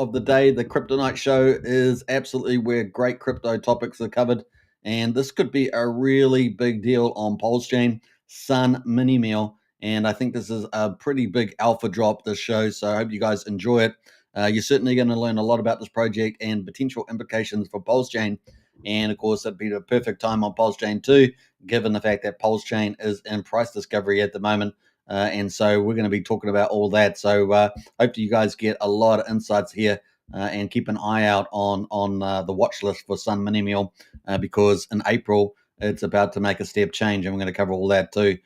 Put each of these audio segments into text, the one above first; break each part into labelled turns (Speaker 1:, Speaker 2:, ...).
Speaker 1: of the day. The Crypto Night Show is absolutely where great crypto topics are covered. And this could be a really big deal on PulseChain, Sun Minimeal. And I think this is a pretty big alpha drop, this show. So I hope you guys enjoy it. You're certainly going to learn a lot about this project and potential implications for PulseChain. And of course, it'd be the perfect time on PulseChain too, given the fact that PulseChain is in price discovery at the moment. And so we're going to be talking about all that. So hope you guys get a lot of insights here, and keep an eye out on the watch list for Sun Minimeal, because in April it's about to make a step change, and we're going to cover all that too.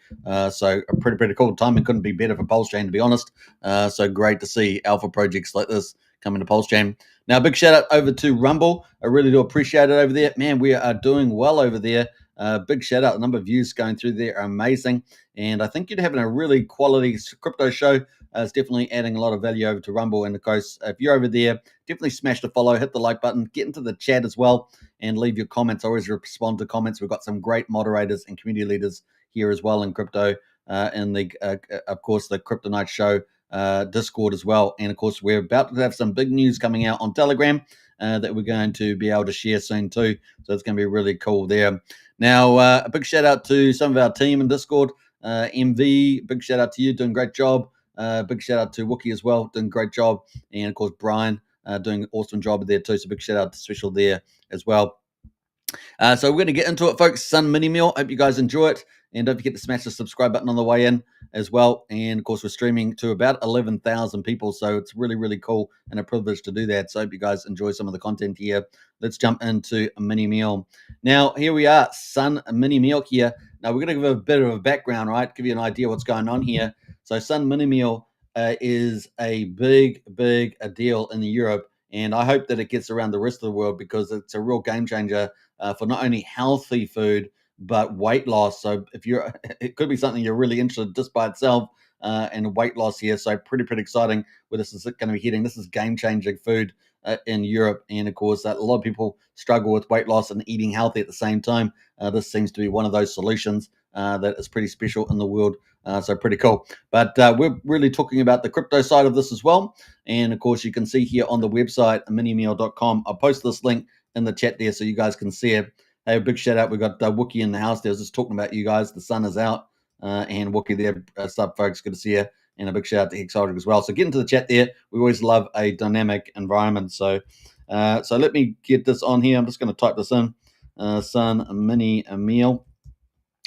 Speaker 1: So a pretty cool time. It couldn't be better for PulseChain, to be honest. So great to see alpha projects like this coming to PulseChain. Now, big shout out over to Rumble. I really do appreciate it over there. Man, we are doing well over there. Big shout out. The number of views going through there are amazing. And I think you're having a really quality crypto show. It's definitely adding a lot of value over to Rumble. And of course, if you're over there, definitely smash the follow, hit the like button, get into the chat as well, and leave your comments. I always respond to comments. We've got some great moderators and community leaders here as well in crypto, and of course, the Crypto Night Show Discord as well. And of course, we're about to have some big news coming out on Telegram that we're going to be able to share soon too. So it's going to be really cool there. Now, a big shout out to some of our team in Discord. MV, big shout out to you, doing a great job. Big shout out to Wookie as well, doing a great job. And of course, Brian doing an awesome job there too. So big shout out to Special there as well. So we're going to get into it, folks. Sun Minimeal. Hope you guys enjoy it. And don't forget to smash the subscribe button on the way in as well. And of course, we're streaming to about 11,000 people. So it's really cool and a privilege to do that. So I hope you guys enjoy some of the content here. Let's jump into a Minimeal. Now, here we are, Sun Minimeal here. Now, we're going to give a bit of a background, right? Give you an idea what's going on here. So Sun Minimeal is a big deal in Europe. And I hope that it gets around the rest of the world, because it's a real game changer for not only healthy food, but weight loss. So if you're, it could be something you're really interested in just by itself, and weight loss here. So pretty exciting where this is going to be hitting. This is game changing food in Europe. And of course, a lot of people struggle with weight loss and eating healthy at the same time. This seems to be one of those solutions that is pretty special in the world. So pretty cool. But we're really talking about the crypto side of this as well. And of course, you can see here on the website, minimeal.com. I'll post this link in the chat there so you guys can see it. Hey, a big shout out. We've got Wookie in the house there. I was just talking about you guys. The sun is out. And Wookie there. Sup, folks. Good to see you. And a big shout out to Hexodric as well. So get into the chat there. We always love a dynamic environment. So let me get this on here. I'm just going to type this in. Sun Minimeal.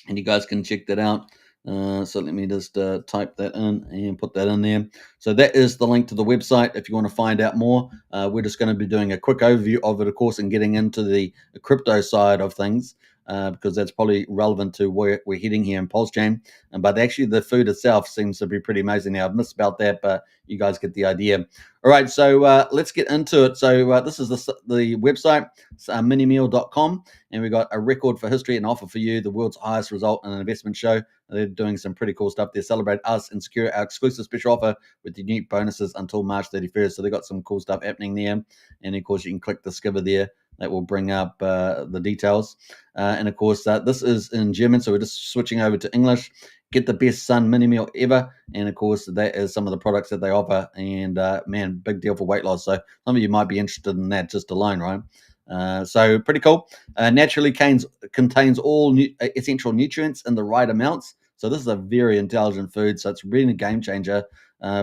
Speaker 1: And you guys can check that out. So let me just type that in and put that in there. So that is the link to the website if you want to find out more. We're just going to be doing a quick overview of it, of course, and getting into the crypto side of things, because that's probably relevant to where we're heading here in PulseChain. But actually, the food itself seems to be pretty amazing. Now, I've missed about that, but you guys get the idea. All right, so let's get into it. So this is the website, minimeal.com, and we've got a record for history and offer for you, the world's highest result in an investment show. They're doing some pretty cool stuff there. Celebrate us and secure our exclusive special offer with unique bonuses until March 31st. So they've got some cool stuff happening there. And of course, you can click Discover there. That will bring up the details. And of course, this is in German. So we're just switching over to English. Get the best Sun Minimeal ever. And of course, that is some of the products that they offer. And man, big deal for weight loss. So some of you might be interested in that just alone, right? So pretty cool. Naturally contains all essential nutrients in the right amounts. So this is a very intelligent food. So it's really a game changer.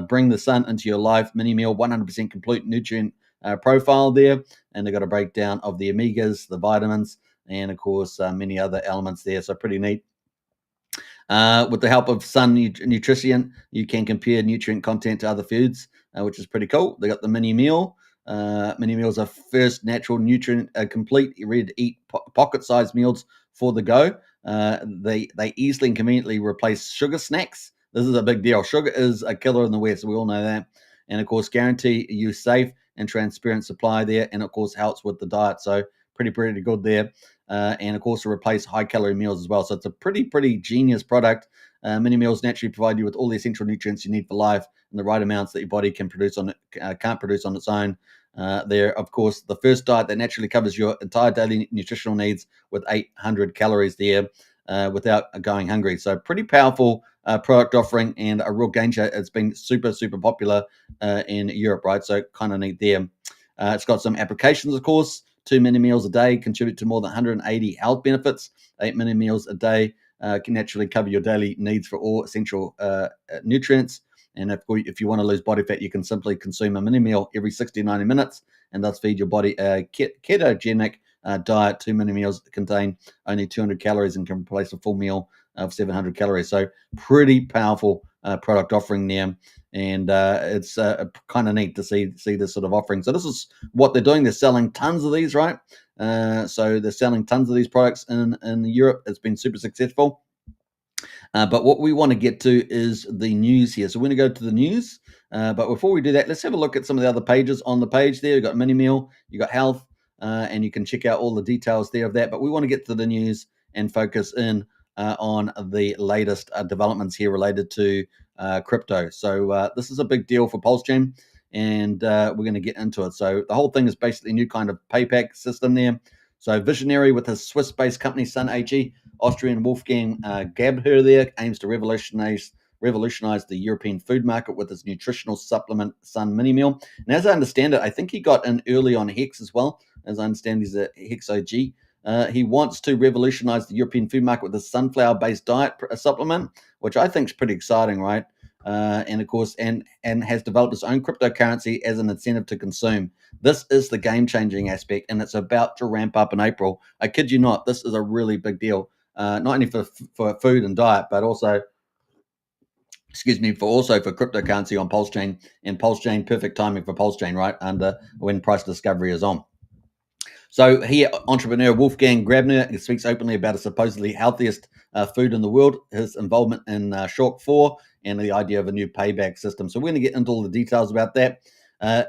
Speaker 1: Bring the sun into your life. Minimeal, 100% complete nutrient profile there. And they've got a breakdown of the omegas, the vitamins, and of course, many other elements there. So pretty neat. With the help of Sun Nutrition, you can compare nutrient content to other foods, which is pretty cool. They got the mini meal. Mini meals are first natural nutrient complete, ready to eat pocket-sized meals for the go. They easily and conveniently replace sugar snacks. This is a big deal. Sugar is a killer in the West. We all know that. And of course, guarantee you safe and transparent supply there. And of course, helps with the diet. So pretty good there. And of course, to replace high-calorie meals as well. So it's a pretty genius product. Mini meals naturally provide you with all the essential nutrients you need for life and the right amounts that your body can produce can't produce on its own. They're, of course, the first diet that naturally covers your entire daily nutritional needs with 800 calories there without going hungry. So pretty powerful product offering and a real game changer. It's been super popular in Europe, right? So kind of neat there. It's got some applications, of course. 2 mini meals a day contribute to more than 180 health benefits. 8 mini meals a day can naturally cover your daily needs for all essential nutrients. And if you want to lose body fat, you can simply consume a mini meal every 60 to 90 minutes and thus feed your body a ketogenic diet. 2 mini meals contain only 200 calories and can replace a full meal of 700 calories. So pretty powerful product offering there. And it's kind of neat to see this sort of offering. So this is what they're doing. They're selling tons of these, right? So they're selling tons of these products in Europe. It's been super successful. But what we want to get to is the news here. So we're going to go to the news. But before we do that, let's have a look at some of the other pages on the page there. You've got mini meal, you've got health, and you can check out all the details there of that. But we want to get to the news and focus in on the latest developments here related to crypto. So this is a big deal for PulseChain, and we're going to get into it. So the whole thing is basically a new kind of payback system there. So visionary with his Swiss-based company Sun AG, Austrian Wolfgang Gabher there aims to revolutionize the European food market with his nutritional supplement Sun Minimeal. And as I understand it, I think he got in early on Hex as well. As I understand, he's a Hex OG. He wants to revolutionize the European food market with a sunflower-based diet supplement, which I think is pretty exciting, right? And of course, and has developed its own cryptocurrency as an incentive to consume. This is the game-changing aspect, and it's about to ramp up in April. I kid you not, this is a really big deal, not only for food and diet, but also, for cryptocurrency on PulseChain. And PulseChain, perfect timing for PulseChain, right? Under when price discovery is on. So here, entrepreneur Wolfgang Grabner speaks openly about a supposedly healthiest food in the world, his involvement in Short 4, and the idea of a new payback system. So we're going to get into all the details about that.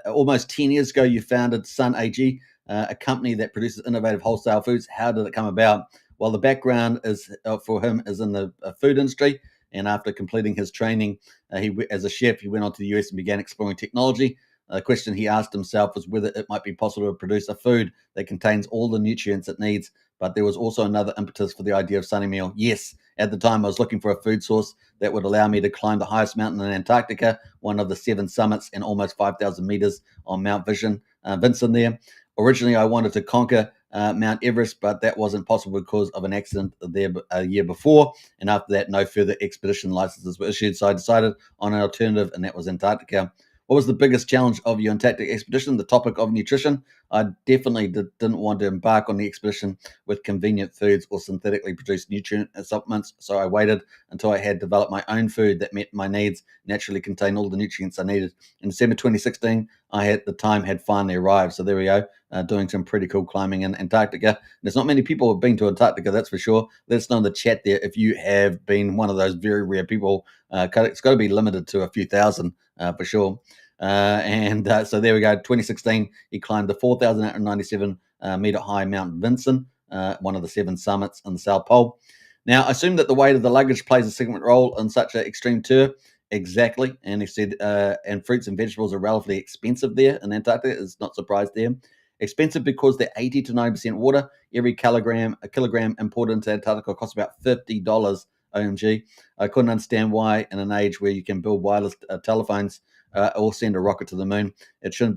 Speaker 1: Almost 10 years ago, you founded Sun AG, a company that produces innovative wholesale foods. How did it come about? Well, the background is for him is in the food industry. And after completing his training as a chef, he went on to the US and began exploring technology. The question he asked himself was whether it might be possible to produce a food that contains all the nutrients it needs. But there was also another impetus for the idea of Sunny Meal. Yes, at the time I was looking for a food source that would allow me to climb the highest mountain in Antarctica, one of the 7 summits and almost 5,000 meters on Mount Vincent there. Originally, I wanted to conquer Mount Everest, but that wasn't possible because of an accident there a year before. And after that, no further expedition licenses were issued. So I decided on an alternative, and that was Antarctica. What was the biggest challenge of your Antarctic expedition? The topic of nutrition. I definitely didn't want to embark on the expedition with convenient foods or synthetically produced nutrient supplements, so I waited until I had developed my own food that met my needs, naturally contained all the nutrients I needed. In December 2016, I at the time had finally arrived. So there we go, doing some pretty cool climbing in Antarctica. There's not many people who have been to Antarctica, that's for sure. Let us know in the chat there if you have been one of those very rare people. It's got to be limited to a few thousand for sure. So there we go. 2016, he climbed the 4,897 meter high Mount Vincent, one of the 7 summits in the South Pole. Now, I assume that the weight of the luggage plays a significant role in such an extreme tour. Exactly. And he said, and fruits and vegetables are relatively expensive there in Antarctica. It's not surprised there. Expensive because they're 80 to 90% water. Every kilogram imported into Antarctica costs about $50. OMG. I couldn't understand why, in an age where you can build wireless telephones or send a rocket to the moon, it shouldn't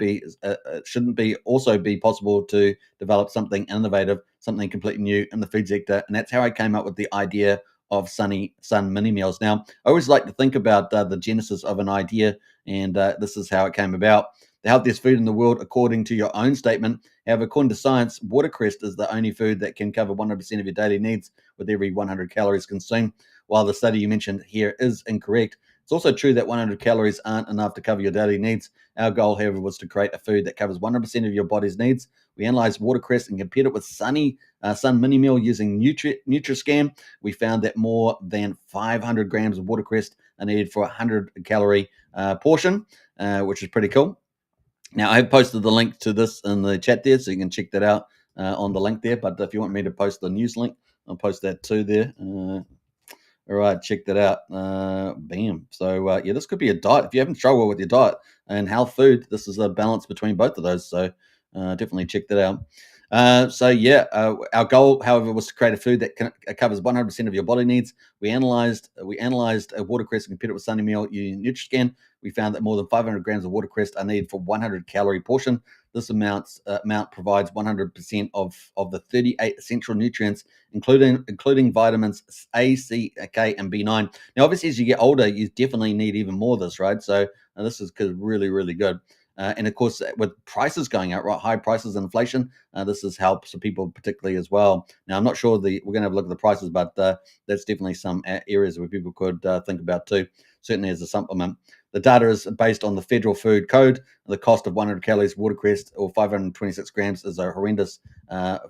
Speaker 1: be also be possible to develop something innovative, something completely new in the food sector. And that's how I came up with the idea of Sun mini meals. Now, I always like to think about the genesis of an idea, and this is how it came about. The healthiest food in the world, according to your own statement. However, according to science, watercress is the only food that can cover 100% of your daily needs with every 100 calories consumed. While the study you mentioned here is incorrect, it's also true that 100 calories aren't enough to cover your daily needs. Our goal, however, was to create a food that covers 100% of your body's needs. We analyzed watercress and compared it with Sun Mini Meal using Nutriscan. We found that more than 500 grams of watercress are needed for a 100-calorie portion, which is pretty cool. Now, I have posted the link to this in the chat there, so you can check that out on the link there. But if you want me to post the news link, I'll post that too there. All right, check that out. Bam. So, yeah, this could be a diet. If you haven't struggled with your diet and health food, this is a balance between both of those. So, definitely check that out. Our goal, however, was to create a food that covers 100% of your body needs. We analyzed watercress and compared it with Sunny Meal using Nutriscan. we found that more than 500 grams of watercress are needed for 100 calorie portion. This amount provides 100% of the 38 essential nutrients, including vitamins A, C, K, and B9. Now, obviously, as you get older, you definitely need even more of this, right? So this is really, really good. And of course, with prices going up, right, high prices and inflation, this has helped some people particularly as well. Now, I'm not sure we're going to have a look at the prices, but that's definitely some areas where people could think about too, certainly as a supplement. The data is based on the Federal Food Code. The cost of 100 calories of watercress or 526 grams is a horrendous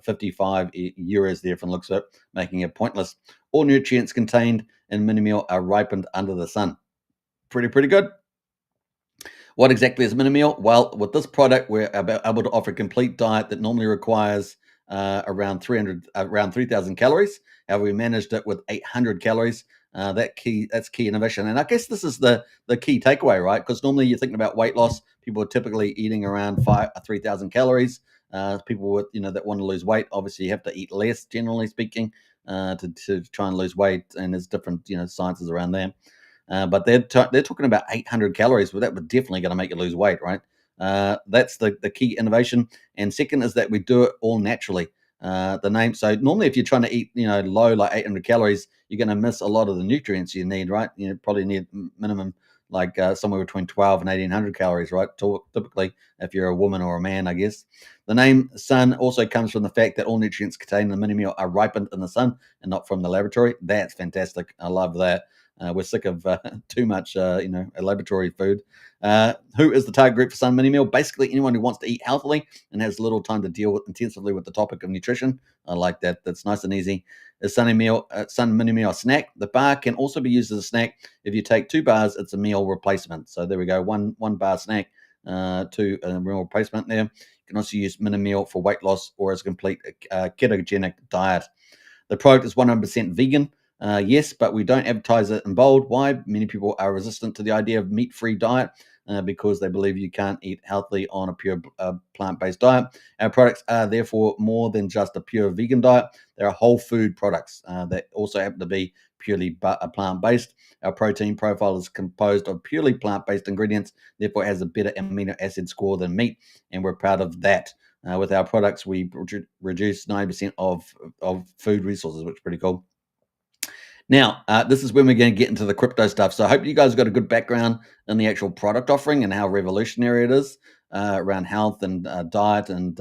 Speaker 1: 55 euros there from the looks of it, making it pointless. All nutrients contained in Minimeal are ripened under the sun. Pretty good. What exactly is Minimeal? Well, with this product, we're able to offer a complete diet that normally requires around 3,000 calories. However, we managed it with 800 calories. That's key innovation, and I guess this is the key takeaway, right? Because normally you're thinking about weight loss, people are typically eating around 3,000 calories. People with that want to lose weight, obviously you have to eat less, generally speaking, to try and lose weight, and there's different sciences around that. But they're talking about 800 calories, but that would definitely going to make you lose weight, right? That's the key innovation. And second is that we do it all naturally. The name. So normally, if you're trying to eat, low like 800 calories, you're going to miss a lot of the nutrients you need, right? You probably need minimum like somewhere between 12 and 1,800 calories, right? Typically, if you're a woman or a man, I guess. The name sun also comes from the fact that all nutrients contained in the Minimeal are ripened in the sun and not from the laboratory. That's fantastic. I love that. We're sick of too much, laboratory food. Who is the target group for Sun Minimeal? Basically, anyone who wants to eat healthily and has little time to deal intensively with the topic of nutrition. I like that. That's nice and easy. Is Sun Minimeal a snack? The bar can also be used as a snack. If you take 2 bars, it's a meal replacement. So there we go. One bar snack, 2 meal replacement there. You can also use Minimeal for weight loss or as a complete ketogenic diet. The product is 100% vegan. Yes, but we don't advertise it in bold. Why? Many people are resistant to the idea of meat-free diet because they believe you can't eat healthily on a pure plant-based diet. Our products are therefore more than just a pure vegan diet. They are whole food products that also happen to be purely plant-based. Our protein profile is composed of purely plant-based ingredients, therefore it has a better amino acid score than meat, and we're proud of that. With our products, we reduce 90% of food resources, which is pretty cool. Now, this is when we're going to get into the crypto stuff. So I hope you guys got a good background in the actual product offering and how revolutionary it is around health and diet and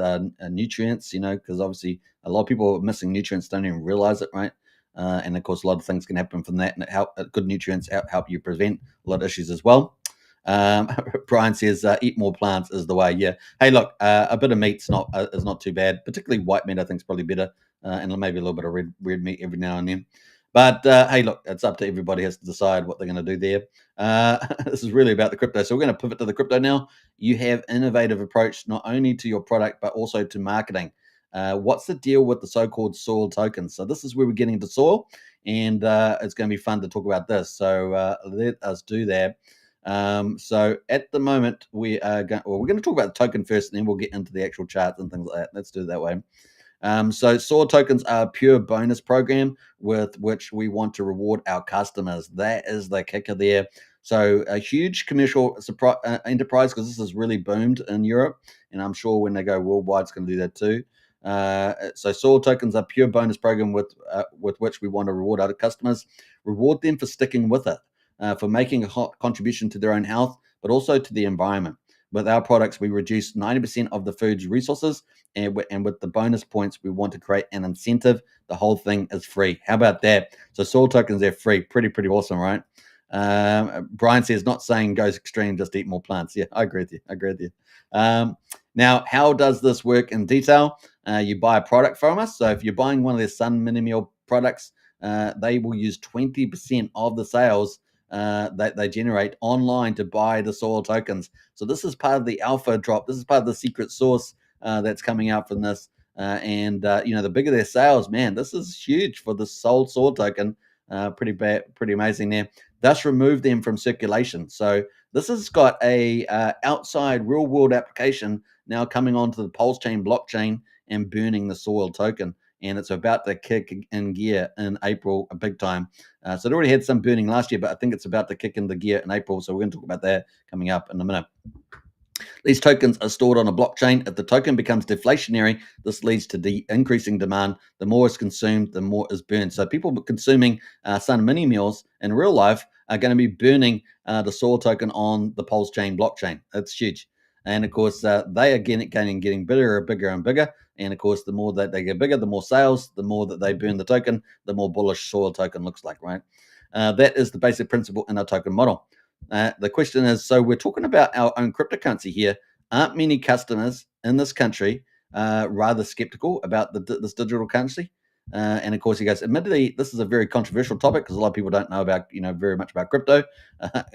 Speaker 1: nutrients, because obviously a lot of people are missing nutrients, don't even realize it, right? And of course, a lot of things can happen from that, and good nutrients help you prevent a lot of issues as well. Brian says, eat more plants is the way. Yeah. Hey, look, a bit of meat's is not too bad, particularly white meat, I think is probably better. And maybe a little bit of red meat every now and then. But hey, look, it's up to everybody has to decide what they're going to do there. This is really about the crypto. So we're going to pivot to the crypto now. You have innovative approach not only to your product, but also to marketing. What's the deal with the so-called soil tokens? So this is where we're getting to soil, and it's going to be fun to talk about this. So let us do that. So at the moment, we're going to talk about the token first, and then we'll get into the actual charts and things like that. Let's do it that way. So SOAR tokens are a pure bonus program with which we want to reward our customers. That is the kicker there. So a huge commercial enterprise, because this has really boomed in Europe, and I'm sure when they go worldwide, it's going to do that too. So SOAR tokens are pure bonus program with which we want to reward our customers. Reward them for sticking with it, for making a contribution to their own health, but also to the environment. With our products, we reduce 90% of the food's resources, and with the bonus points, we want to create an incentive. The whole thing is free. How about that? So soil tokens, they're free. Pretty awesome, right? Brian says, not saying goes extreme, just eat more plants. Yeah, I agree with you. Now, how does this work in detail? You buy a product from us. So if you're buying one of their Sun Minimeal products, they will use 20% of the sales that they generate online to buy the soil tokens. So this is part of the alpha drop. This is part of the secret sauce that's coming out from this. And the bigger their sales, man, this is huge for the soul token. Pretty amazing there. Thus, remove them from circulation. So this has got a outside real world application now coming onto the PulseChain blockchain and burning the soil token. and it's about to kick in gear in April, a big time. So it already had some burning last year, but I think it's about to kick into gear in April. So we're going to talk about that coming up in a minute. These tokens are stored on a blockchain. If the token becomes deflationary, this leads to increasing demand. The more is consumed, the more is burned. So people consuming Sun Minimeals in real life are going to be burning the Soil token on the PulseChain blockchain. That's huge. And of course, they are getting bigger and bigger. And of course, the more that they get bigger, the more sales, the more that they burn the token, the more bullish Soil token looks like, right? That is the basic principle in our token model. The question is, so we're talking about our own cryptocurrency here. Aren't many customers in this country rather skeptical about this digital currency? And of course, he goes, admittedly, this is a very controversial topic because a lot of people don't know about, very much about crypto.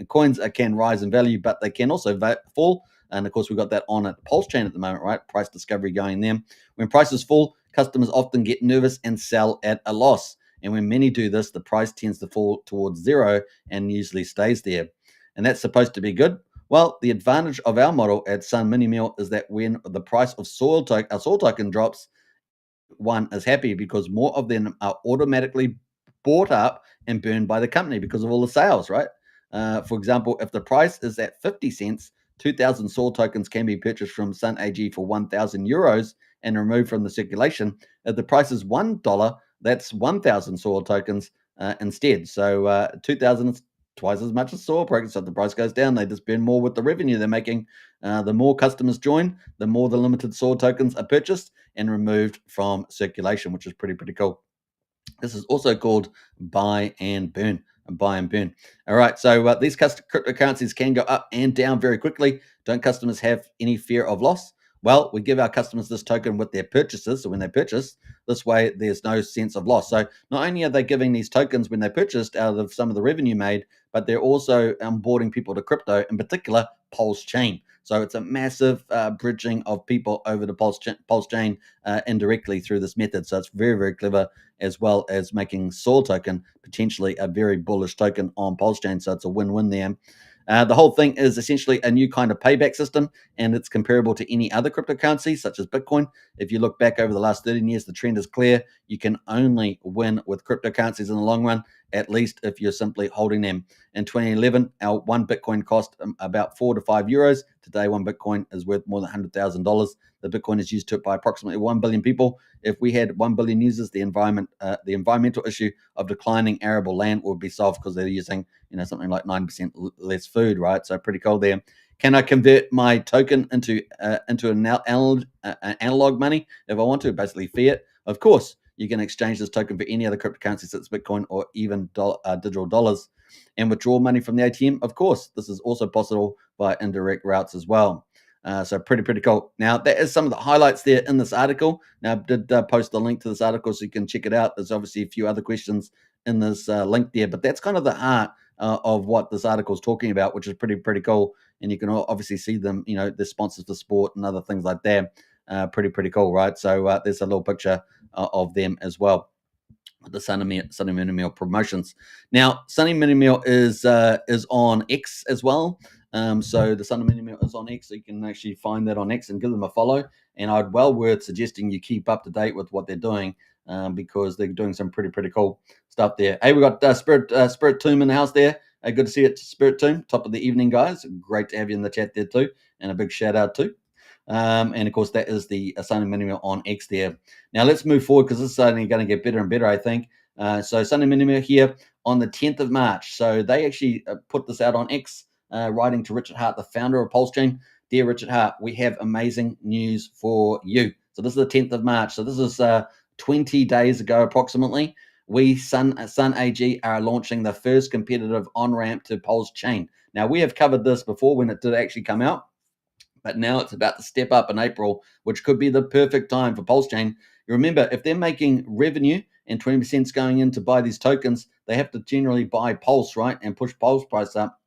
Speaker 1: Coins can rise in value, but they can also fall. And of course, we've got that on at PulseChain at the moment, right? Price discovery going there. When prices fall, customers often get nervous and sell at a loss. And when many do this, the price tends to fall towards zero and usually stays there. And that's supposed to be good. Well, the advantage of our model at Sun Minimeal is that when the price of our soil token drops, one is happy because more of them are automatically bought up and burned by the company because of all the sales, right? For example, if the price is at 50 cents, 2,000 soil tokens can be purchased from Sun AG for 1,000 euros and removed from the circulation. If the price is $1, that's 1,000 soil tokens instead. So 2,000 is twice as much as soil tokens. So if the price goes down, they just burn more with the revenue they're making. The more customers join, the more the limited soil tokens are purchased and removed from circulation, which is pretty cool. This is also called buy and burn. Buy and burn. All right. So these cryptocurrencies can go up and down very quickly. Don't customers have any fear of loss? Well, we give our customers this token with their purchases. So when they purchase, this way there's no sense of loss. So not only are they giving these tokens when they purchased out of some of the revenue made, but they're also onboarding people to crypto, in particular PulseChain. So it's a massive bridging of people over to PulseChain indirectly through this method. So it's very clever, as well as making Soil token potentially a very bullish token on PulseChain. So it's a win-win there. The whole thing is essentially a new kind of payback system, and it's comparable to any other cryptocurrency, such as Bitcoin. If you look back over the last 13 years, the trend is clear. You can only win with cryptocurrencies in the long run, at least if you're simply holding them. In 2011, our one Bitcoin cost about 4 to 5 euros. Today, one Bitcoin is worth more than $100,000. The Bitcoin is used by approximately 1 billion people. If we had 1 billion users, the environmental issue of declining arable land would be solved because they're using, something like 9% less food, right? So pretty cool there. Can I convert my token into an analog money if I want to, basically fiat? Of course, you can exchange this token for any other cryptocurrency such as Bitcoin or even digital dollars. And withdraw money from the ATM, of course. This is also possible by indirect routes as well. So pretty cool. Now, that is some of the highlights there in this article. Now, I did post the link to this article so you can check it out. There's obviously a few other questions in this link there, but that's kind of the heart of what this article is talking about, which is pretty cool. And you can obviously see them, the sponsors for sport and other things like that. Pretty cool, right? So there's a little picture of them as well. The Sunny Minimeal promotions. Now, Sunny Minimeal is on X as well. So the Sunny Minimeal is on X, so you can actually find that on X and give them a follow. And I'd worth suggesting you keep up to date with what they're doing because they're doing some pretty cool stuff there. Hey, we got Spirit Tomb in the house there. Good to see it, Spirit Tomb. Top of the evening, guys. Great to have you in the chat there too, and a big shout out too. And of course, that is the Sunny Minimeal on X there. Now let's move forward because this is only going to get better and better, I think. So Sunny Minimeal here on the 10th of March. So they actually put this out on X, writing to Richard Hart, the founder of PulseChain. Dear Richard Hart, we have amazing news for you. So this is the 10th of March. So this is 20 days ago approximately. We, Sun AG, are launching the first competitive on-ramp to PulseChain. Now, we have covered this before when it did actually come out. But now it's about to step up in April, which could be the perfect time for PulseChain. Remember, if they're making revenue and 20% is going in to buy these tokens, they have to generally buy Pulse, right, and push Pulse price up.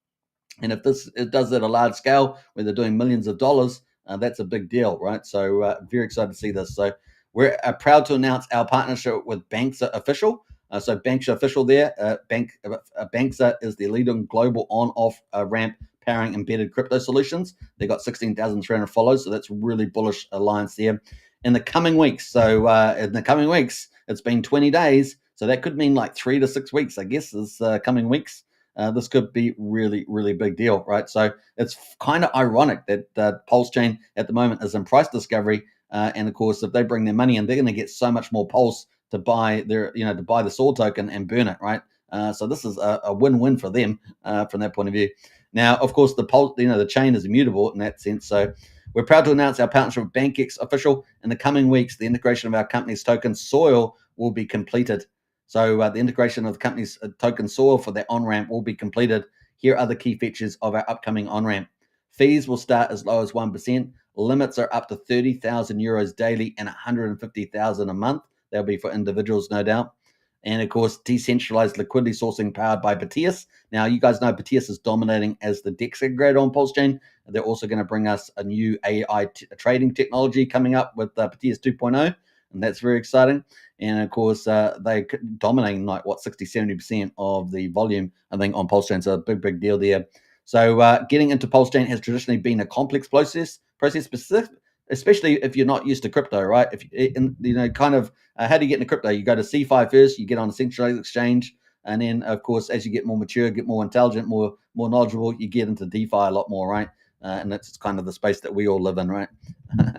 Speaker 1: And if it does at a large scale, where they're doing millions of dollars, that's a big deal, right? So very excited to see this. So we're proud to announce our partnership with Banksa Official. So Banksa Official there, Banksa is the leading global on-off ramp powering embedded crypto solutions. They've got 16,300 followers, so that's really bullish alliance there. In the coming weeks, it's been 20 days, so that could mean like 3 to 6 weeks, I guess, is coming weeks. This could be really, really big deal, right? So it's kind of ironic that PulseChain at the moment is in price discovery, and of course, if they bring their money in, they're going to get so much more Pulse to buy the Soul token and burn it, right? So this is a win-win for them from that point of view. Now, of course, the chain is immutable in that sense. So we're proud to announce our partnership with BankX official. In the coming weeks, the integration of our company's token Soil will be completed. So the integration of the company's token Soil for their on-ramp will be completed. Here are the key features of our upcoming on-ramp. Fees will start as low as 1%. Limits are up to 30,000 euros daily and 150,000 a month. That'll be for individuals, no doubt. And of course, decentralized liquidity sourcing powered by Batius. Now, you guys know Batius is dominating as the DEX aggregator on PulseChain. They're also going to bring us a new AI trading technology coming up with Batius 2.0, and that's very exciting. And of course, they're dominating 60-70% of the volume, I think, on PulseChain. So a big deal there. So getting into PulseChain has traditionally been a complex process specific, especially if you're not used to crypto, right? If how do you get into crypto? You go to CeFi first, you get on a centralized exchange, and then of course, as you get more mature, get more intelligent, more knowledgeable, you get into DeFi a lot more, right? And that's kind of the space that we all live in, right?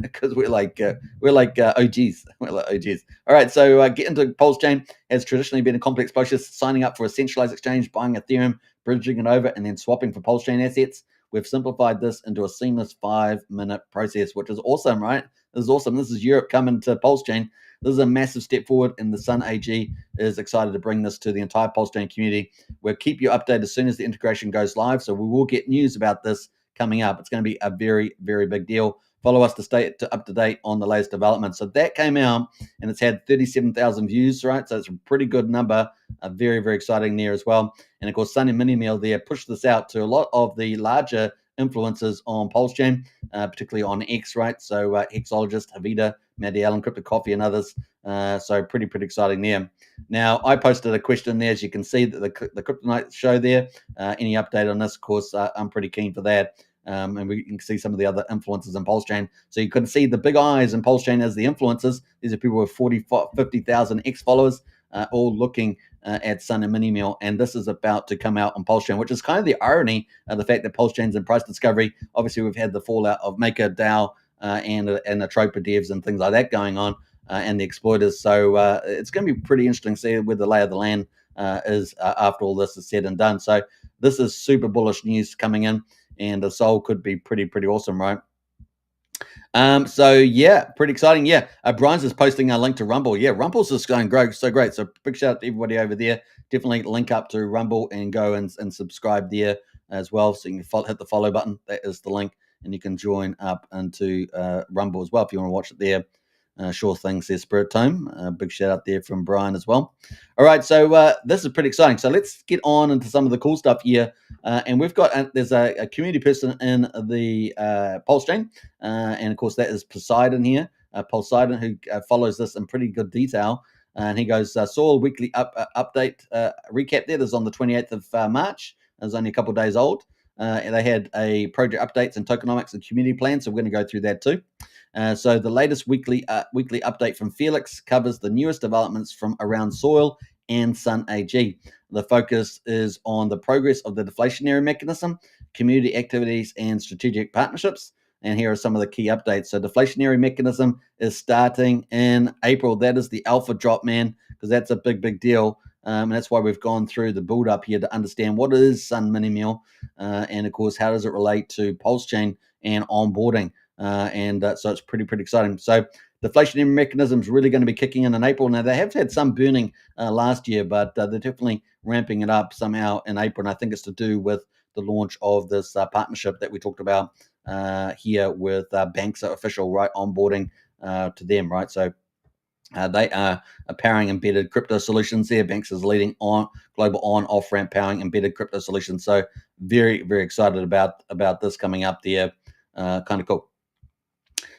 Speaker 1: Because we're like OGs. We're like OGs. All right, so get into PulseChain has traditionally been a complex process. Signing up for a centralized exchange, buying Ethereum, bridging it over, and then swapping for PulseChain assets. We've simplified this into a seamless 5-minute process, which is awesome, right? This is awesome. This is Europe coming to PulseChain. This is a massive step forward, and the Sun AG is excited to bring this to the entire PulseChain community. We'll keep you updated as soon as the integration goes live, so we will get news about this coming up. It's going to be a very, very big deal. Follow us to stay up to date on the latest developments. So that came out, and it's had 37,000 views, right? So it's a pretty good number. Very, very exciting there as well. And of course, Sun and Minimeal there pushed this out to a lot of the larger influencers on PulseChain, particularly on X, right? So Hexologist, Havita, Maddie Allen, Crypto Coffee, and others. So pretty exciting there. Now, I posted a question there, as you can see, that the Crypto Night show there. Any update on this? Of course, I'm pretty keen for that. And we can see some of the other influencers in PulseChain. So you can see the big eyes in PulseChain as the influencers. These are people with 50,000 X followers, all looking at Sun and Minimeal. And this is about to come out on PulseChain, which is kind of the irony of the fact that PulseChain's in price discovery. Obviously, we've had the fallout of Maker DAO and the Tropa devs and things like that going on, and the exploiters. So it's going to be pretty interesting to see where the lay of the land is after all this is said and done. So this is super bullish news coming in. And the Soul could be pretty awesome, right? So yeah, pretty exciting. Yeah, Brian's is posting a link to Rumble. Yeah, Rumble's just going so great. So big shout out to everybody over there. Definitely link up to Rumble and go and subscribe there as well. So you can hit the follow button. That is the link, and you can join up into Rumble as well if you want to watch it there. Sure thing, says Spirit Tome. Big shout out there from Brian as well. All right, so this is pretty exciting. So let's get on into some of the cool stuff here. And we've got there's a community person in the PulseChain, and of course that is Poseidon here. Poseidon, who follows this in pretty good detail. And he goes, saw a weekly update recap there. This is on the 28th of March. It was only a couple of days old. And they had a project updates and tokenomics and community plan. So we're going to go through that too. So the latest weekly update from Felix covers the newest developments from around Soil and Sun AG. The focus is on the progress of the deflationary mechanism, community activities, and strategic partnerships. And here are some of the key updates. So deflationary mechanism is starting in April. That is the alpha drop, man, because that's a big deal. And that's why we've gone through the build up here to understand what is Sun Minimeal, and of course, how does it relate to PulseChain and onboarding. So it's pretty exciting. So deflationary mechanism is really going to be kicking in April. Now, they have had some burning last year, but they're definitely ramping it up somehow in April. And I think it's to do with the launch of this partnership that we talked about here with Banxa Official, right, onboarding to them, right? So they are powering embedded crypto solutions there. Banks is leading on global off-ramp powering embedded crypto solutions. So very excited about this coming up there. Kind of cool.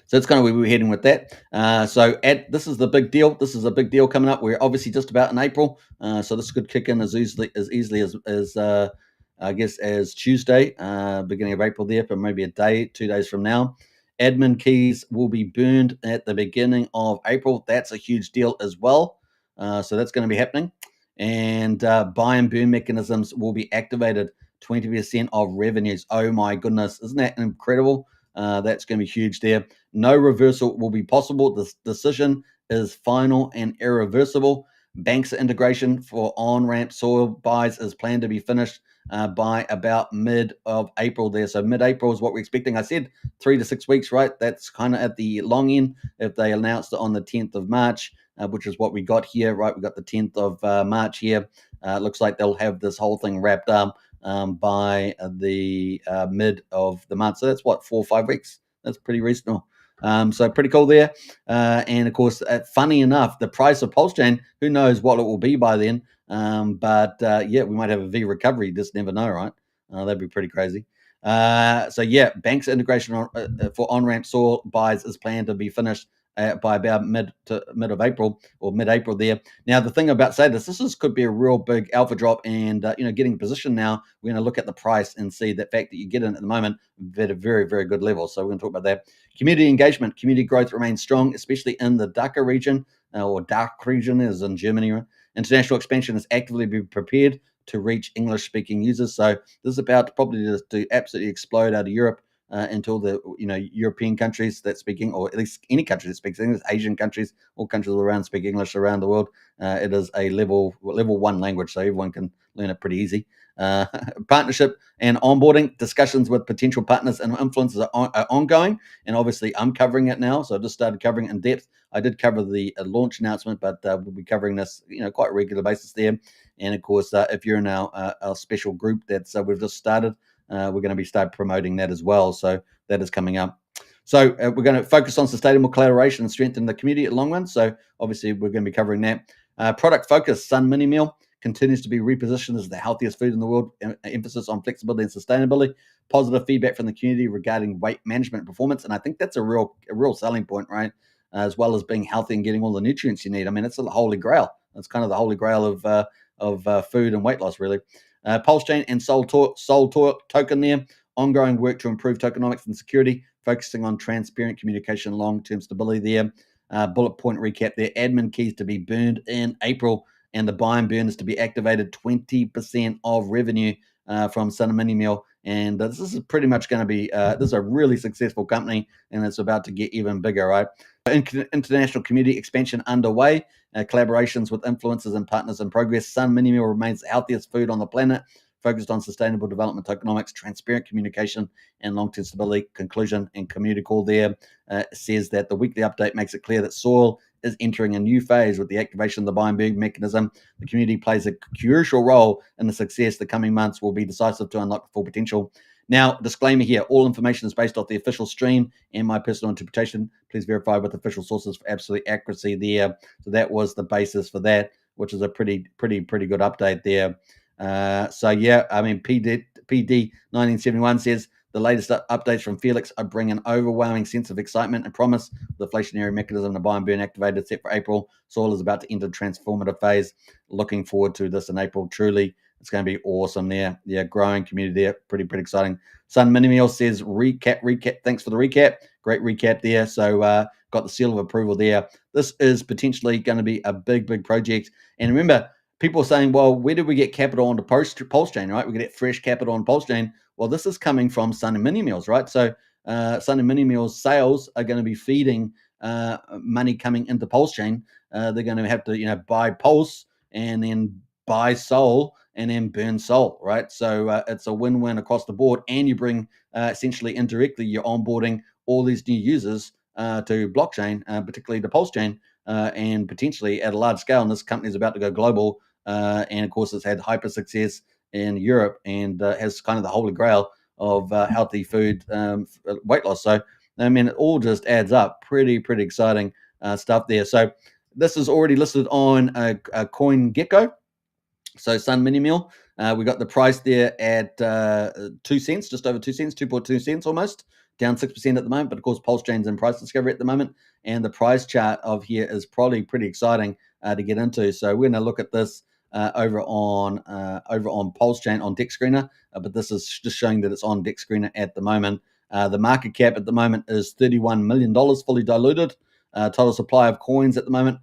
Speaker 1: So that's kind of where we're heading with that. This is the big deal. This is a big deal coming up. We're obviously just about in April, so this could kick in as easily as I guess, as Tuesday, beginning of April there, but maybe a day, 2 days from now. Admin keys will be burned at the beginning of April. That's a huge deal as well. So that's going to be happening. And buy and burn mechanisms will be activated, 20% of revenues. Oh my goodness, isn't that incredible? That's going to be huge there. No reversal will be possible. This decision is final and irreversible. Banks integration for on-ramp soil buys is planned to be finished by about mid of April there. So mid-April is what we're expecting. I said 3 to 6 weeks, right? That's kind of at the long end. If they announced it on the 10th of March, which is what we got here, right? We got the 10th of March here. Looks like they'll have this whole thing wrapped up by the mid of the month. So that's what, 4 or 5 weeks. That's pretty reasonable. So pretty cool there. And of course, funny enough, the price of PulseChain, who knows what it will be by then. But yeah, we might have a V recovery. Just never know, right? That'd be pretty crazy. So yeah, banks integration for on-ramp soil buys is planned to be finished by about mid of April or mid-April there. Now, the thing about say this could be a real big alpha drop, and getting positioned now, we're going to look at the price and see the fact that you get in at the moment at a very, very good level. So we're going to talk about that. Community engagement, community growth remains strong, especially in the DACA region or DACH region, as in Germany. Right? International expansion is actively being prepared to reach English-speaking users. So this is about probably to absolutely explode out of Europe until the European countries that speak English, or at least any country that speaks English, Asian countries, all countries all around speak English around the world. It is a level 1 language, so everyone can learn it pretty easy. Partnership and onboarding discussions with potential partners and influencers are ongoing, and obviously I'm covering it now, so I just started covering it in depth. I did cover the launch announcement, but we'll be covering this quite regular basis there. And of course, if you're in our special group that's we've just started, we're going to start promoting that as well. So that is coming up. So we're going to focus on sustainable collaboration and strengthen the community at long run. So obviously we're going to be covering that. Product focus, Sun Minimeal continues to be repositioned as the healthiest food in the world. Emphasis on flexibility and sustainability. Positive feedback from the community regarding weight management performance, and I think that's a real selling point, right? As well as being healthy and getting all the nutrients you need. I mean, it's the holy grail. It's kind of the holy grail of food and weight loss, really. PulseChain and Sol token there. Ongoing work to improve tokenomics and security, focusing on transparent communication, long-term stability there. Bullet point recap there. Admin keys to be burned in April, and the buy and burn is to be activated. 20% of revenue from Signum Minimeal. And this is pretty much going to be, this is a really successful company, and it's about to get even bigger, right? International community expansion underway. Collaborations with influencers and partners in progress. Sun Minimeal remains the healthiest food on the planet, focused on sustainable development, tokenomics, transparent communication, and long-term stability. Conclusion and community call there says that the weekly update makes it clear that soil is entering a new phase with the activation of the buy and burn mechanism. The community plays a crucial role in the success. The coming months will be decisive to unlock the full potential. Now, disclaimer here, all information is based off the official stream and my personal interpretation. Please verify with official sources for absolute accuracy there. So that was the basis for that, which is a pretty good update there. So yeah, I mean, PD 1971 says the latest updates from Felix are bringing an overwhelming sense of excitement and promise. The inflationary mechanism, the buy and burn activated, set for April. Soil is about to enter transformative phase. Looking forward to this in April. Truly, it's going to be awesome there. Yeah, growing community there. Pretty exciting. Sun Minimeal says recap. Thanks for the recap. Great recap there. So got the seal of approval there. This is potentially going to be a big project. And remember, people are saying, well, where did we get capital onto PulseChain, right? We get fresh capital on PulseChain. Well, this is coming from Sun and Minimeals, right? So Sun and Minimeals sales are going to be feeding money coming into PulseChain. They're going to have to, buy Pulse and then buy Sol and then burn Sol, right? So it's a win-win across the board, and you bring essentially indirectly, you're onboarding all these new users to blockchain, particularly the PulseChain, and potentially at a large scale. And this company is about to go global, and of course, it's had hyper success in Europe and has kind of the holy grail of healthy food, weight loss. So I mean, it all just adds up. Pretty exciting stuff there. So this is already listed on CoinGecko. So Sun Minimeal, we got the price there at 2 cents, just over 2 cents, 2.2 cents almost, down 6% at the moment. But of course, PulseChain's in price discovery at the moment, and the price chart of here is probably pretty exciting to get into. So we're going to look at this over on PulseChain on Deck Screener, but this is just showing that it's on Deck Screener at the moment. The market cap at the moment is $31 million fully diluted. Total supply of coins at the moment,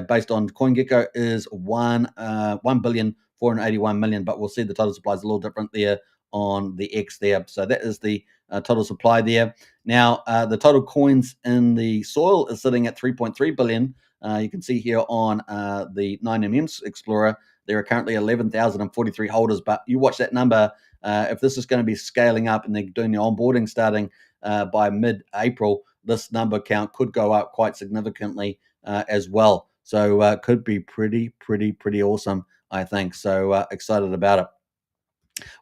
Speaker 1: based on CoinGecko, is 1,481,000,000. But we'll see the total supply is a little different there on the X there. So that is the total supply there. Now, the total coins in the soil is sitting at 3.3 billion. You can see here on the 9mm Explorer, there are currently 11,043 holders. But you watch that number. If this is going to be scaling up and they're doing the onboarding starting by mid-April, this number count could go up quite significantly as well. So could be pretty awesome, I think. So excited about it.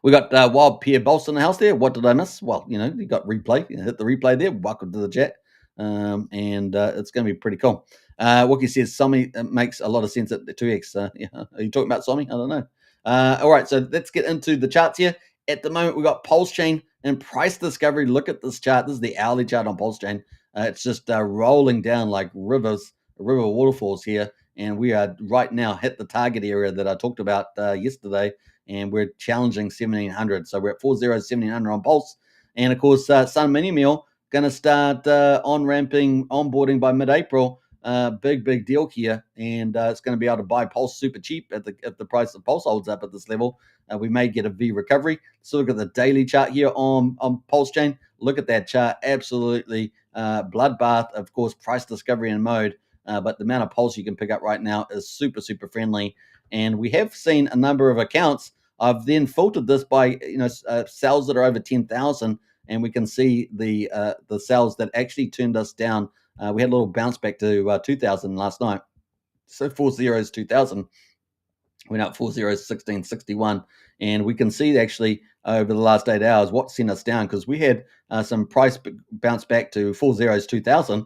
Speaker 1: We got Wild Pierre Bolson in the house there. What did I miss? Well, you got replay. You hit the replay there. Welcome to the chat. And it's going to be pretty cool. Wookie says Somi makes a lot of sense at 2x. Yeah. Are you talking about Somi? I don't know. All right, so let's get into the charts here. At the moment, we've got PulseChain and price discovery. Look at this chart. This is the hourly chart on PulseChain. It's just rolling down like river waterfalls here. And we are right now hit the target area that I talked about yesterday. And we're challenging 1700. So we're at 1700 on Pulse. And of course, Sun Minimeal going to start onboarding by mid-April. Big deal here. And it's going to be able to buy Pulse super cheap if the price of Pulse holds up at this level. We may get a V recovery. So look at the daily chart here on PulseChain. Look at that chart. Absolutely bloodbath. Of course, price discovery in mode. But the amount of Pulse you can pick up right now is super friendly. And we have seen a number of accounts. I've then filtered this by sales that are over 10,000, and we can see the sales that actually turned us down. We had a little bounce back to 2,000 last night. So 4 zeros 2,000. Went up 4 zeros 1661, and we can see actually over the last 8 hours what sent us down, because we had some price bounce back to 4 zeros 2,000.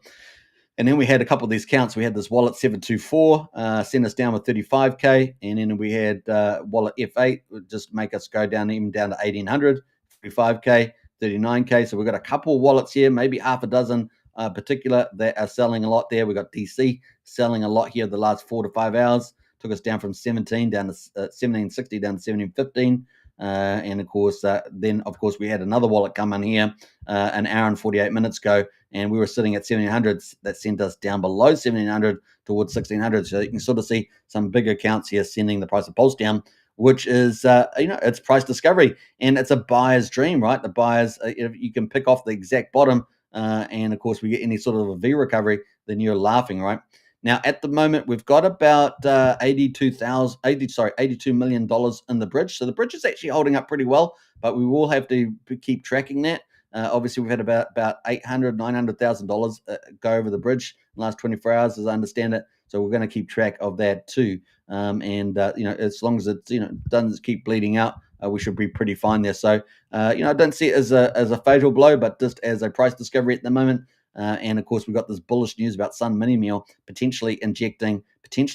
Speaker 1: And then we had a couple of these counts. We had this wallet 724 send us down with 35K. And then we had wallet F8 just make us go down to 1,800, 35K, 39K. So we've got a couple of wallets here, maybe half a dozen particular that are selling a lot there. We got DC selling a lot here the last 4 to 5 hours. Took us down from 17 down to 1760 down to 1715. And of course, then we had another wallet come in here an hour and 48 minutes ago, and we were sitting at 1700. That sent us down below 1700 towards 1600. So you can sort of see some big accounts here sending the price of Pulse down, which is it's price discovery, and it's a buyer's dream, right? The buyers, if you can pick off the exact bottom, and of course we get any sort of a V recovery, then you're laughing, right? Now, at the moment, we've got about $82 million in the bridge. So the bridge is actually holding up pretty well, but we will have to keep tracking that. Obviously, we've had about $800,000, $900,000 go over the bridge in the last 24 hours, as I understand it. So we're going to keep track of that too. As long as it doesn't keep bleeding out, we should be pretty fine there. So I don't see it as a fatal blow, but just as a price discovery at the moment. And of course, we've got this bullish news about Sun Minimeal potentially injecting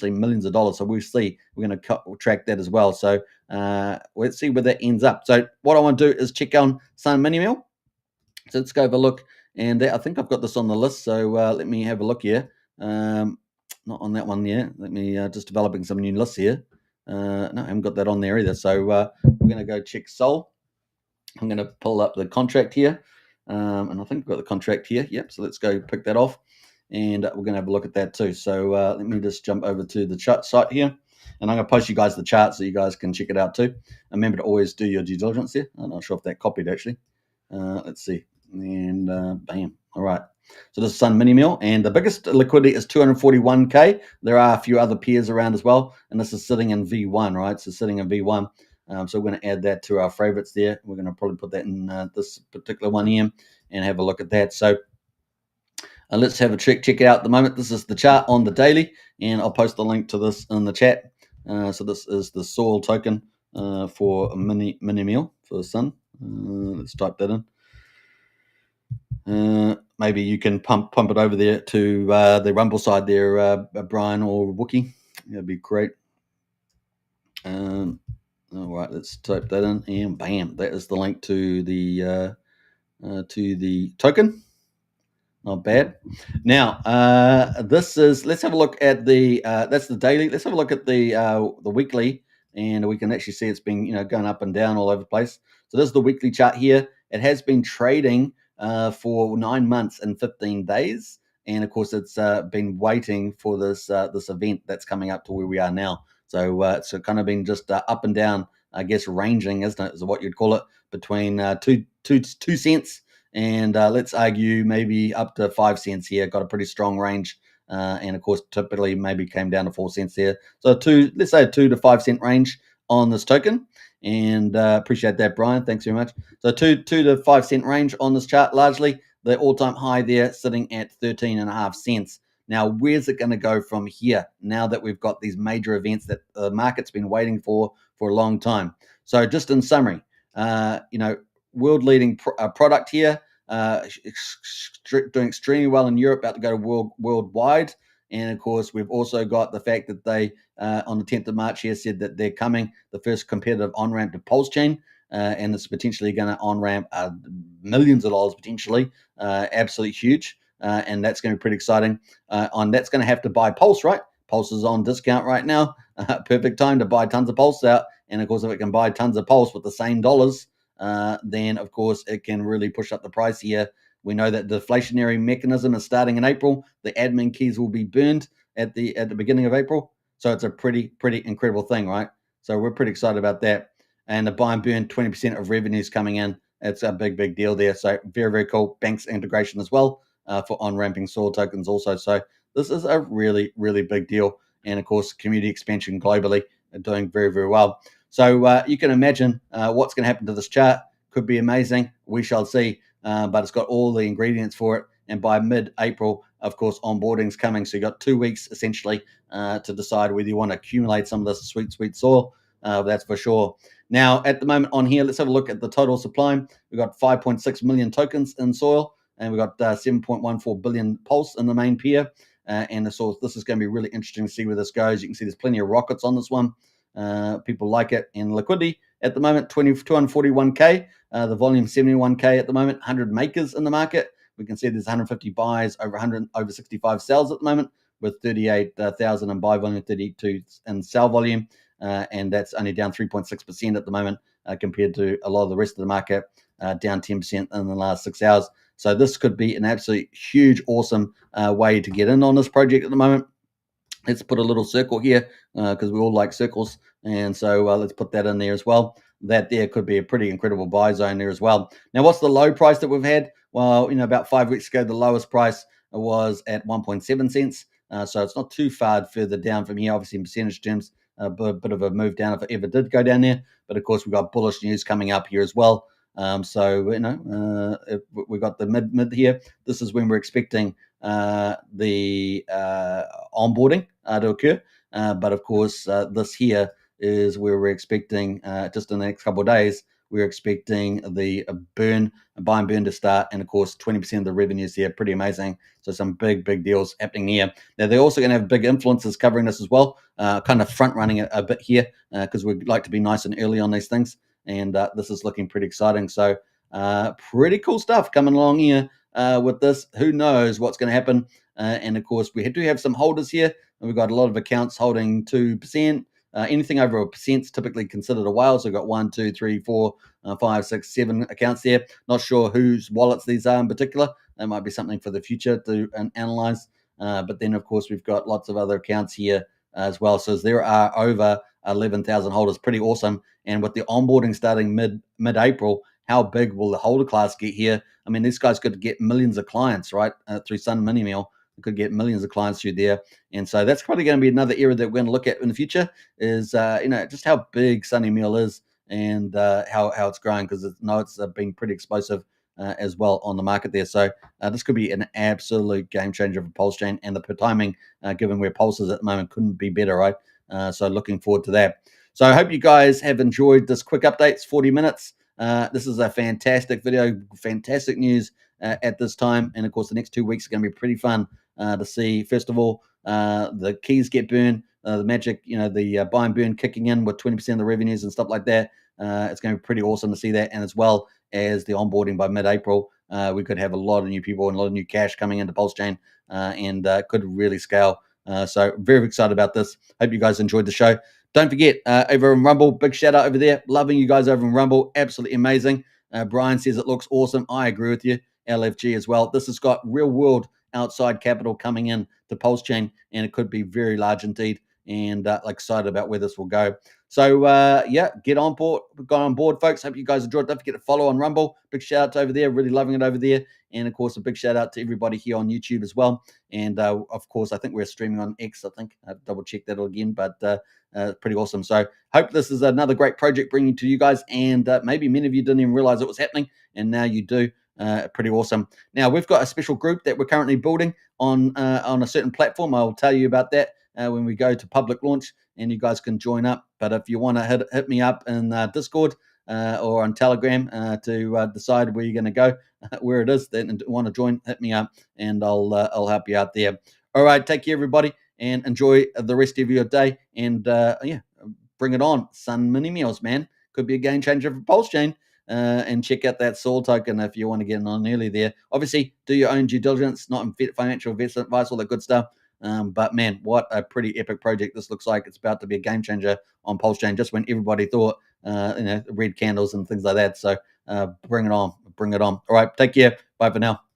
Speaker 1: millions of dollars. So we'll see. We're going to track that as well. So let's see where that ends up. So what I want to do is check on Sun Minimeal. So let's go have a look. And I think I've got this on the list. So let me have a look here. Not on that one yet. Let me just developing some new lists here. No, I haven't got that on there either. So we're going to go check Sol. I'm going to pull up the contract here. And I think I've got the contract here. Yep. So let's go pick that off. And we're going to have a look at that too. So let me just jump over to the chart site here. And I'm going to post you guys the chart so you guys can check it out too. Remember to always do your due diligence here. I'm not sure if that copied actually. Let's see. And bam. All right. So this is Sun Minimeal. And the biggest liquidity is 241K. There are a few other peers around as well. And this is sitting in V1, right? So sitting in V1. So we're going to add that to our favorites there. We're going to probably put that in this particular one here and have a look at that. So let's have a check it out at the moment. This is the chart on the daily, and I'll post the link to this in the chat. So this is the soil token for Minimeal for Sun. Let's type that in. Maybe you can pump it over there to the Rumble side there, Brian or Wookie. That'd be great. All right, let's type that in, and bam, that is the link to the token. Not bad. Now, let's have a look at that's the daily. Let's have a look at the weekly, and we can actually see it's been going up and down all over the place. So this is the weekly chart here. It has been trading for 9 months and 15 days, and of course it's been waiting for this event that's coming up to where we are now. So it's kind of been just up and down, I guess, ranging, isn't it? Is what you'd call it, between 2 cents and let's argue maybe up to 5 cents here. Got a pretty strong range, and of course, typically maybe came down to 4 cents there. So let's say a 2 to 5 cent range on this token, and appreciate that, Brian. Thanks very much. So 2 to 5 cent range on this chart, largely the all-time high there, sitting at 13.5 cents. Now, where's it going to go from here? Now that we've got these major events that the market's been waiting for a long time. So, just in summary, world-leading product here, doing extremely well in Europe, about to go to worldwide. And of course, we've also got the fact that they, on the 10th of March here, said that they're coming, the first competitive on-ramp to PulseChain, and it's potentially going to on-ramp millions of dollars, potentially, absolutely huge. And that's going to be pretty exciting. That's going to have to buy Pulse, right? Pulse is on discount right now. Perfect time to buy tons of Pulse out. And of course, if it can buy tons of Pulse with the same dollars, then of course it can really push up the price here. We know that the deflationary mechanism is starting in April. The admin keys will be burned at the beginning of April. So it's a pretty incredible thing, right? So we're pretty excited about that. And the buy and burn, 20% of revenues coming in. It's a big deal there. So very cool. Banks integration as well for on-ramping soil tokens also. So this is a really big deal. And of course, community expansion globally are doing very well. So you can imagine what's going to happen to this chart. Could be amazing. We shall see. But it's got all the ingredients for it. And by mid-April, of course, onboarding's coming. So you've got 2 weeks, essentially, to decide whether you want to accumulate some of this sweet soil. That's for sure. Now, at the moment on here, let's have a look at the total supply. We've got 5.6 million tokens in soil. And we've got 7.14 billion pulse in the main pair. And so this is going to be really interesting to see where this goes. You can see there's plenty of rockets on this one. People like it. And liquidity at the moment, 241K. The volume 71K at the moment. 100 makers in the market. We can see there's 150 buys, over 65 sells at the moment, with 38,000 in buy volume, 32 in sell volume. And that's only down 3.6% at the moment compared to a lot of the rest of the market, down 10% in the last 6 hours. So this could be an absolute huge, awesome way to get in on this project at the moment. Let's put a little circle here because we all like circles. And so let's put that in there as well. That there could be a pretty incredible buy zone there as well. Now, what's the low price that we've had? Well, about 5 weeks ago, the lowest price was at 1.7 cents. So it's not too far further down from here. Obviously, in percentage terms, a bit of a move down if it ever did go down there. But of course, we've got bullish news coming up here as well. So we've got the mid here. This is when we're expecting the onboarding to occur. But of course, this here is where we're expecting just in the next couple of days. We're expecting the buy and burn to start, and of course, 20% of the revenues here. Pretty amazing. So some big deals happening here. Now they're also going to have big influencers covering this as well. Kind of front running it a bit here because we'd like to be nice and early on these things. And this is looking pretty exciting. So pretty cool stuff coming along here with this. Who knows what's going to happen? And of course, we do have some holders here. And we've got a lot of accounts holding 2%. Anything over 1% is typically considered a whale. So we've got 1, 2, 3, 4, 5, 6, 7 accounts there. Not sure whose wallets these are in particular. That might be something for the future to analyze. But then, of course, we've got lots of other accounts here as well. So there are over 11,000 holders. Pretty awesome. And with the onboarding starting mid-April, how big will the holder class get here? I mean, these guys could get millions of clients, right, through Sun Minimeal. Could get millions of clients through there. And so that's probably going to be another area that we're going to look at in the future is, just how big Minimeal is and how it's growing, because it's been pretty explosive as well on the market there. So this could be an absolute game changer for PulseChain, and the timing, given where Pulse is at the moment, couldn't be better, right? So looking forward to that. So I hope you guys have enjoyed this quick update. It's 40 minutes. This is a fantastic video, fantastic news at this time. And of course, the next 2 weeks are going to be pretty fun to see. First of all, the keys get burned, the magic, the buy and burn kicking in with 20% of the revenues and stuff like that. It's going to be pretty awesome to see that. And as well as the onboarding by mid-April, we could have a lot of new people and a lot of new cash coming into PulseChain, and could really scale. So very excited about this. Hope you guys enjoyed the show. Don't forget, over in Rumble, big shout out over there. Loving you guys over in Rumble. Absolutely amazing. Brian says it looks awesome. I agree with you. LFG as well. This has got real world outside capital coming in to PulseChain, and it could be very large indeed. And excited about where this will go. So yeah, get on board, folks. Hope you guys enjoyed. Don't forget to follow on Rumble. Big shout out to over there. Really loving it over there. And of course, a big shout out to everybody here on YouTube as well. And of course, I think we're streaming on X. I think I've double checked that again, but pretty awesome. So hope this is another great project bringing to you guys. And maybe many of you didn't even realize it was happening, and now you do. Pretty awesome. Now we've got a special group that we're currently building on a certain platform. I'll tell you about that when we go to public launch, and you guys can join up. But if you want to hit me up in Discord or on Telegram to decide where you're going to go, where it is, then want to join, hit me up, and I'll help you out there. All right, take care, everybody, and enjoy the rest of your day. And yeah, bring it on, Sun Minimeals, man. Could be a game changer for PulseChain. And check out that Soul token if you want to get on early there. Obviously, do your own due diligence, not financial investment advice, all that good stuff. But man, what a pretty epic project this looks like. It's about to be a game changer on PulseChain, just when everybody thought, red candles and things like that. So bring it on. All right, take care. Bye for now.